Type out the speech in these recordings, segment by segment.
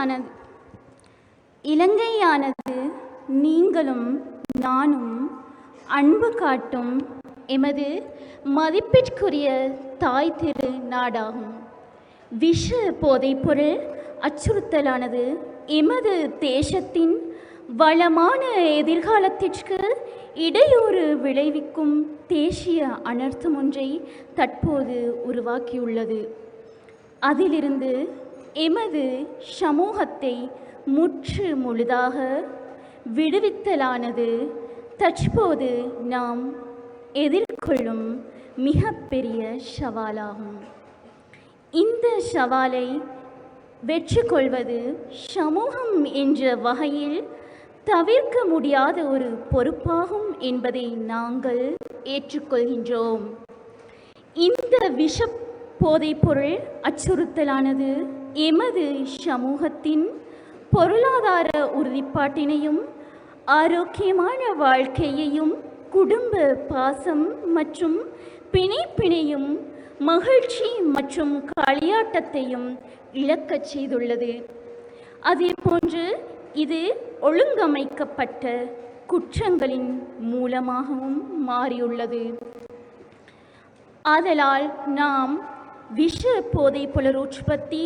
இலங்கையானது இலங்கையானது நீங்களும் நானும் அன்பு காட்டும் எமது மதிப்பிற்குரிய தாய் திரு நாடாகும். விஷ போதைப்பொருள் அச்சுறுத்தலானது எமது தேசத்தின் வளமான எதிர்காலத்திற்கு இடையூறு விளைவிக்கும் தேசிய அனர்த்தம் ஒன்றை தற்போது உருவாக்கியுள்ளது. அதிலிருந்து எமது சமூகத்தை முற்று முழுதாக விடுவித்தலானது தற்போது நாம் எதிர்கொள்ளும் மிகப்பெரிய சவாலாகும். இந்த சவாலை வெற்றி கொள்வது சமூகம் என்ற வகையில் தவிர்க்க முடியாத ஒரு பொறுப்பாகும் என்பதை நாங்கள் ஏற்றுக்கொள்கின்றோம். இந்த விஷ போதைப்பொருள் அச்சுறுத்தலானது எமது சமூகத்தின் பொருளாதார உறுதிப்பாட்டினையும் ஆரோக்கியமான வாழ்க்கையையும் குடும்ப பாசம் மற்றும் பிணைப்பினையும் மகிழ்ச்சி மற்றும் களியாட்டத்தையும் இழக்கச் செய்துள்ளது. அதேபோன்று இது ஒழுங்கமைக்கப்பட்ட குற்றங்களின் மூலமாகவும் மாறியுள்ளது. ஆதலால் நாம் விஷ போதைப்பொருள் உற்பத்தி,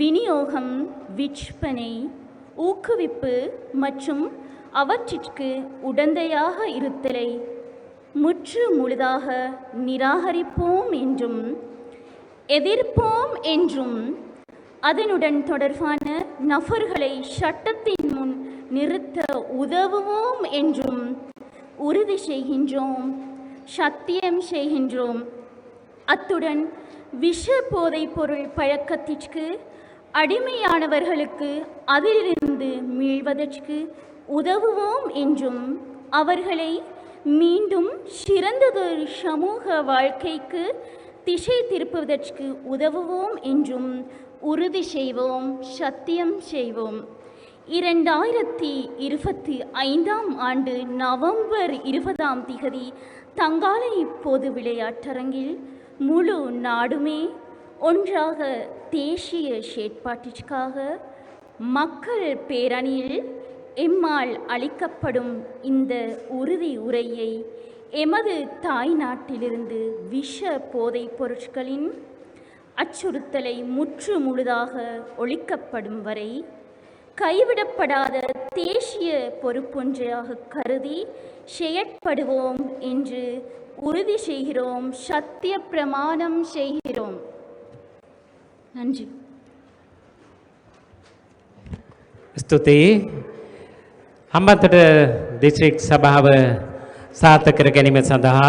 விநியோகம், விற்பனை, ஊக்குவிப்பு மற்றும் அவற்றிற்கு உடந்தையாக இருத்தலை முற்று முழுதாக நிராகரிப்போம் என்றும் எதிர்ப்போம் என்றும் அதனுடன் தொடர்பான நபர்களை சட்டத்தின் முன் நிறுத்த உதவுவோம் என்றும் உறுதி செய்கின்றோம், சத்தியம் செய்கின்றோம். அத்துடன் விஷ போதைப் பொருள் பழக்கத்திற்கு அடிமையானவர்களுக்கு அதிலிருந்து மீள்வதற்கு உதவுவோம் என்றும் அவர்களை மீண்டும் சிறந்ததொரு சமூக வாழ்க்கைக்கு திசை திருப்புவதற்கு உதவுவோம் என்றும் உறுதி செய்வோம், சத்தியம் செய்வோம். 2025 ஆண்டு நவம்பர் 20 தங்காலை பொது விளையாட்டரங்கில் முழு நாடுமே ஒன்றாக தேசிய செயற்பாட்டிற்காக மக்கள் பேரணியில் எம்மால் அளிக்கப்படும் இந்த உறுதி உரையை எமது தாய் நாட்டிலிருந்து விஷ போதைப் பொருட்களின் அச்சுறுத்தலை முற்று முழுதாக ஒழிக்கப்படும் வரை கைவிடப்படாத தேசிய பொறுப்பொன்றாக கருதி செயற்படுவோம் என்று உறுதி செய்கிறோம், சத்திய பிரமாணம் செய்கிறோம். நன்றி. ස්තුතියි. හම්බන්තොට දිස්ත්‍රික් සභාව සාර්ථක කර ගැනීම සඳහා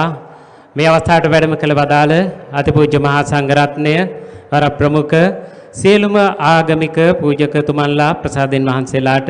මේ අවස්ථාවට වැඩම කළ වදාළ අතිපූජ්‍ය මහා සංඝරත්නය වර ප්‍රමුඛ සියලුම ආගමික පූජකතුමන්ලා ප්‍රසාදෙන් වහන්සේලාට